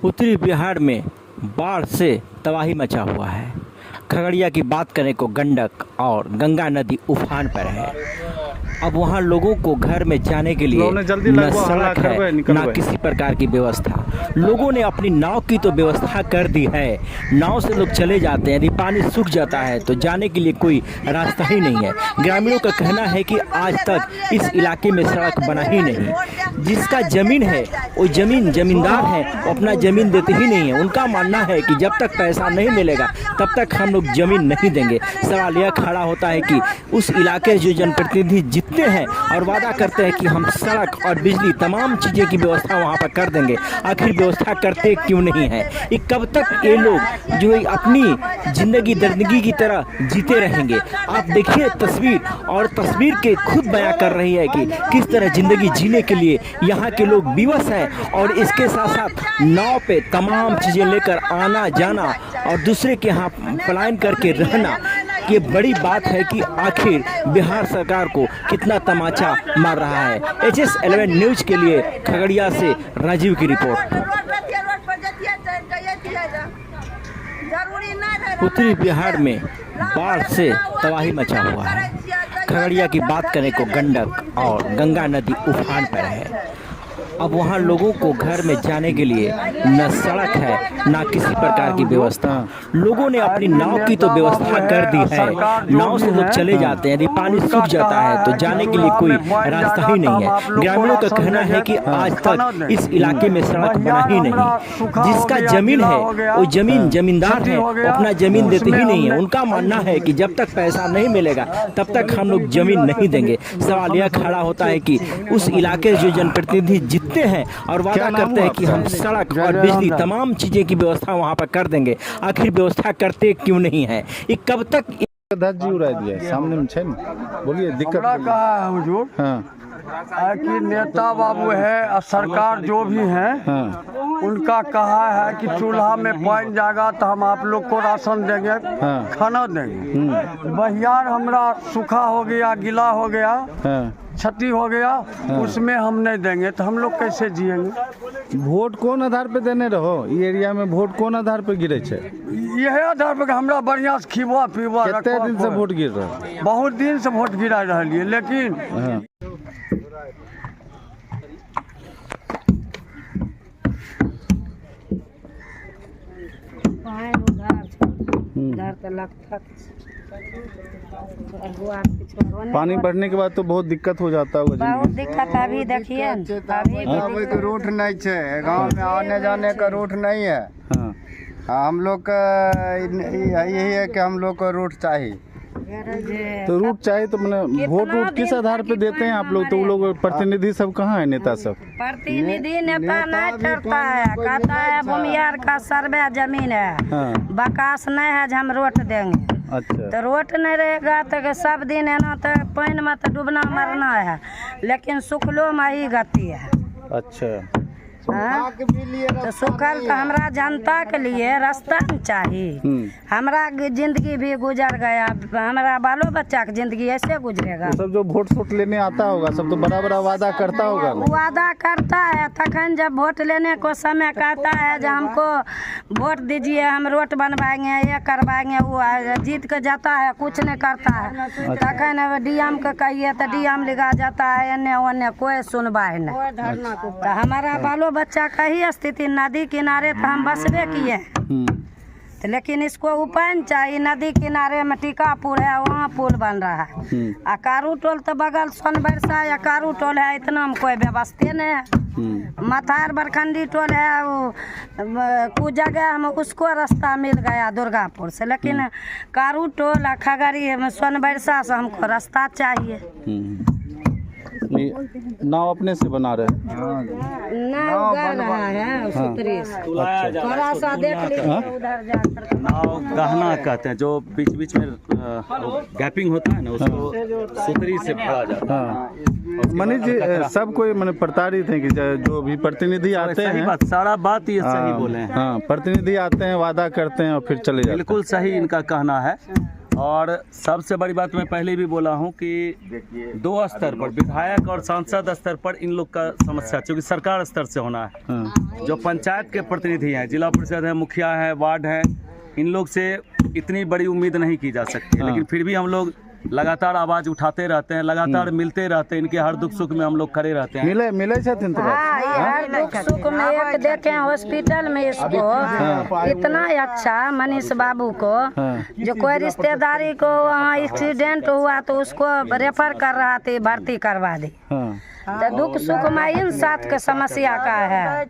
उत्तरी बिहार में बाढ़ से तबाही मचा हुआ है। खगड़िया की बात करें तो गंडक और गंगा नदी उफान पर है। अब वहाँ लोगों को घर में जाने के लिए न सड़क है न किसी प्रकार की व्यवस्था। लोगों ने अपनी नाव की तो व्यवस्था कर दी है, नाव से लोग चले जाते हैं। यदि पानी सूख जाता है तो जाने के लिए कोई रास्ता ही नहीं है। ग्रामीणों का कहना है कि आज तक इस इलाके में सड़क बना ही नहीं। जिसका जमीन है वो जमींदार है, वो अपना जमीन देते ही नहीं है। उनका मानना है कि जब तक पैसा नहीं मिलेगा तब तक हम लोग जमीन नहीं देंगे। सवाल यह खड़ा होता है कि उस इलाके जो जनप्रतिनिधि जीतते हैं और वादा करते हैं कि हम सड़क और बिजली तमाम चीज़ें की व्यवस्था वहाँ पर कर देंगे, आखिर व्यवस्था करते क्यों नहीं है? ये कब तक ये लोग जो अपनी जिंदगी दरिंदगी की तरह जीते रहेंगे? आप देखिए तस्वीर, और तस्वीर के खुद बयां कर रही है कि किस तरह जिंदगी जीने के लिए यहाँ के लोग विवश हैं। और इसके साथ साथ नाव पे तमाम चीज़ें लेकर आना जाना और दूसरे के यहाँ पलायन करके रहना, ये बड़ी बात है कि आखिर बिहार सरकार को कितना तमाचा मार रहा है। HS11 न्यूज के लिए खगड़िया से राजीव की रिपोर्ट। उत्तरी बिहार में बाढ़ से तबाही मचा हुआ है। खगड़िया की बात करें तो गंडक और गंगा नदी उफान पर है। अब वहाँ लोगों को घर में जाने के लिए न सड़क है न किसी प्रकार की व्यवस्था। लोगों ने अपनी नाव की तो व्यवस्था कर दी है, नाव से लोग चले जाते हैं। यदि पानी सूख जाता है तो जाने के लिए कोई रास्ता ही नहीं है। ग्रामीणों का कहना है कि आज तक इस इलाके में सड़क बना ही नहीं। जिसका जमीन है वो जमींदार है, वो अपना जमीन देते ही नहीं है। उनका मानना है कि जब तक पैसा नहीं मिलेगा तब तक हम लोग जमीन नहीं देंगे। सवाल यह खड़ा होता है कि उस इलाके जो जनप्रतिनिधि जीतते हैं और वादा करते हैं कि हम सड़क और बिजली तमाम चीजें की व्यवस्था वहाँ पर कर देंगे, आखिर व्यवस्था करते क्यों नहीं है? ये कब तक जी उड़ा दिया सामने में छे? बोलिए दिक्कत कहा है हुजूर। हाँ कि नेता बाबू है और सरकार जो भी है उनका कहा है कि चूल्हा में पानी जाएगा तो हम आप लोग को राशन देंगे, खाना देंगे। बहियार हमरा सूखा हो गया, गीला हो गया, क्षति हो गया, उसमें हम नहीं देंगे तो हम लोग कैसे जिएंगे? वोट कौन आधार पे देने रहो? ये एरिया में वोट कौन आधार पे गिरे छे? यही आधार पे हमरा बढ़िया से खीवा पीवा। कितने दिन से वोट गिर रहा? बहुत दिन से वोट गिरा रही है, लेकिन पानी बढ़ने के बाद तो बहुत दिक्कत हो जाता होगा। बहुत दिक्कत अभी देखिए, अभी तो रूट नहीं है, गांव में आने जाने का रूट नहीं है। हम लोग का यही है कि हम लोग को रूट चाहिए। तो रूट चाहिए तो मैंने वोट किस आधार पे देते हैं आप लोग? तो वो लोग प्रतिनिधि सब कहाँ है, नेता सब? प्रतिनिधि नेता नहीं ठहरता है, कहता है भूमियार का सर्वे जमीन है, बकास नहीं है जो हम रोट देंगे। अच्छा, तो रोट नहीं रहेगा तो सब दिन है ना, तो पानी में तो डूबना मरना है, लेकिन सुखलो में ही गति है। अच्छा, तो सुखल तो हमरा जनता के लिए रास्ता न चाहिए। हमरा जिंदगी भी गुजर गया, हमारा बालो बच्चा की जिंदगी ऐसे गुजरेगा। तो सब जो वोट लेने आता होगा सब तो बड़ा बड़ा वादा करता होगा। वादा करता है, तखन जब वोट लेने को समय कहता है जो हमको वोट दीजिए, हम रोड बनवाएंगे, ये करवाएंगे, वो जीत के जाता है, कुछ नहीं करता है। तखन DM को कहिए तो DM लिखा जाता है, एने ओने कोई सुनवाई नहीं। तो हमारा बालो बच्चा का ही स्थिति, नदी किनारे तो हम बसबे किए, तो लेकिन इसको उपाय चाहिए। नदी किनारे में टीकापुर है, वहाँ पुल बन रहा है। आ कारू टोल तो बगल सोनबरसा या कारू टोल है, इतना में कोई व्यवस्था नहीं है। मथार बरखंडी टोल है, वो कुछ जगह हम उसको रास्ता मिल गया दुर्गापुर से, लेकिन कारू टोल खगड़ी सोनबरसा से हमको रास्ता चाहिए। नाव अपने से बना रहे? नाव गा रहा है थोड़ा सा देख लीजिए उधर जाकर। नाव गहना कहते हैं, जो बीच बीच में गैपिंग होता है ना, उसको सुतरी से भरा जाता है। मनीष जी, सब कोई मैंने प्रताड़ित हैं कि जो भी प्रतिनिधि आते हैं, सारा बात ये सही बोले हैं। प्रतिनिधि आते हैं, वादा करते हैं और फिर चले जाते हैं। बिल्कुल सही इनका कहना है। और सबसे बड़ी बात मैं पहले भी बोला हूं कि 2 स्तर पर, विधायक और सांसद स्तर पर इन लोग का समस्या, क्योंकि सरकार स्तर से होना है। जो पंचायत के प्रतिनिधि हैं, जिला परिषद है, मुखिया है, वार्ड है, इन लोग से इतनी बड़ी उम्मीद नहीं की जा सकती है। लेकिन फिर भी हम लोग लगातार आवाज उठाते रहते हैं, लगातार मिलते रहते हैं, इनके हर दुख सुख में हम लोग खड़े रहते हैं। मिले छथिन तो हाँ, ये हर दुख सुख में एक देखे हॉस्पिटल में इसको इतना अच्छा मनीष बाबू को, जो कोई रिश्तेदारी को वहाँ एक्सीडेंट हुआ तो उसको रेफर कर रहा था, भर्ती करवा दी। तो दुख सुख में इन साथ के समस्या का है।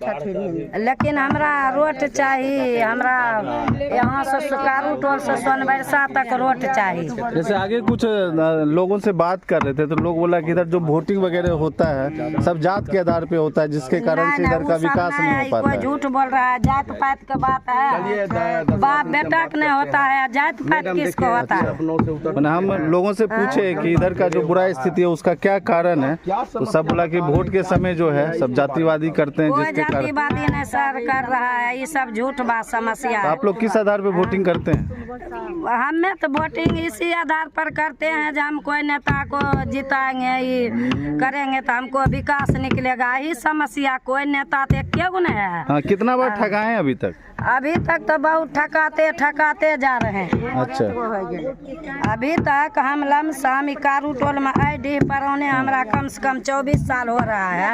लेकिन हमरा रोड चाहिए, हमरा यहाँ से सुकारू टोल से सोनबरसा तक रोड चाहिए। जैसे आगे कुछ लोगों से बात कर रहे थे तो लोग बोला कि इधर जो वोटिंग वगैरह होता है सब जात के आधार पे होता है, जिसके कारण से इधर का विकास नहीं हो पाता कोई है। झूठ बोल रहा है, जात पात की बात है, बाप बेटा का नहीं होता है, जात पात किसको होता है। हम लोगों से पूछे कि इधर का जो बुरा स्थिति है उसका क्या कारण है, तो सब बोला कि वोट के समय जो है सब जातिवादी करते हैं, कोई जिसके कारण। जातिवादी नहीं सर कर रहा है, ये सब झूठ बात समस्या है। आप लोग किस आधार पे वोटिंग करते हैं? हमें तो वोटिंग इसी आधार पर करते हैं जो हम कोई नेता को जिताएंगे, ये करेंगे तो हमको विकास निकलेगा, ही समस्या। कोई नेता तो क्यों नहीं है। हाँ, कितना बार ठगाए हैं अभी तक? अभी तक तो बहुत ठकाते जा रहे हैं। अच्छा, अभी तक हम लमसम कारू टोल में ID पर होने हमरा कम से कम 24 साल हो रहा है।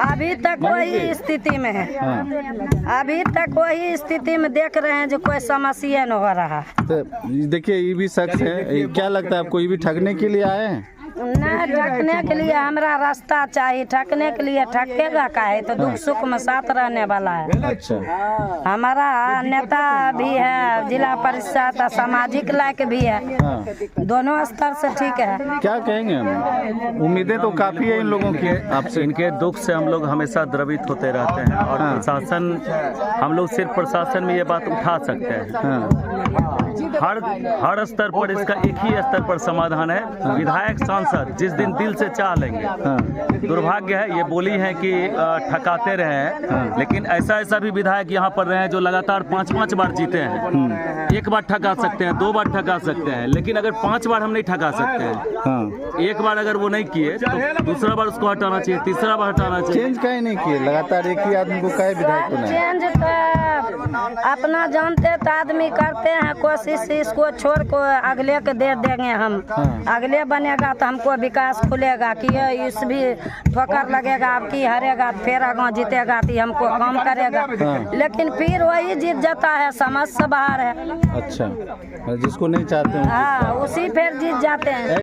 अभी तक वही स्थिति में है। अभी तक वही स्थिति में देख रहे हैं जो कोई समस्या न हो रहा। तो देखिए ये भी शख्स है, क्या लगता है आपको, ये भी ठगने के लिए आए हैं? नहीं, ठगने के लिए हमरा रास्ता चाहिए, ठगने के लिए ठगेगा का है, तो दुख सुख में साथ रहने वाला है। अच्छा, हमारा नेता भी है, जिला परिषद सामाजिक लायक भी है, दोनों स्तर से ठीक है। क्या कहेंगे हम? उम्मीदें तो काफी है इन लोगों की आपसे। इनके दुख से हम लोग हमेशा द्रवित होते रहते हैं और प्रशासन, हम लोग सिर्फ प्रशासन में ये बात उठा सकते हैं। हर स्तर पर इसका एक ही स्तर पर समाधान है, विधायक सांसद जिस दिन दिल से चाह लेंगे। दुर्भाग्य है, ये बोली है कि ठकाते रहे हैं, लेकिन ऐसा भी विधायक यहाँ पर रहे हैं जो लगातार 5 बार जीते हैं। एक बार ठगा सकते हैं, 2 बार ठगा सकते हैं, लेकिन अगर 5 बार हम नहीं ठगा सकते हैं, एक बार अगर वो नहीं किए तो दूसरा बार उसको हटाना चाहिए, तीसरा बार हटाना चाहिए। चेंज काहे नहीं किए? लगातार एक ही आदमी को काहे विधायक को नहीं? चेंज तो अपना जानते तो आदमी करते हैं कोशिश, इसको छोड़ को अगले के दे देंगे हम। अगले बनेगा तो हमको विकास खुलेगा कि इस भी ठोकर लगेगा, अब की हरेगा फिर आगे जीतेगा तो हमको काम करेगा। लेकिन फिर वही जीत जाता है, समझ से बाहर है। अच्छा, जिसको नहीं चाहते हैं हाँ, उसी फिर जीत जाते हैं।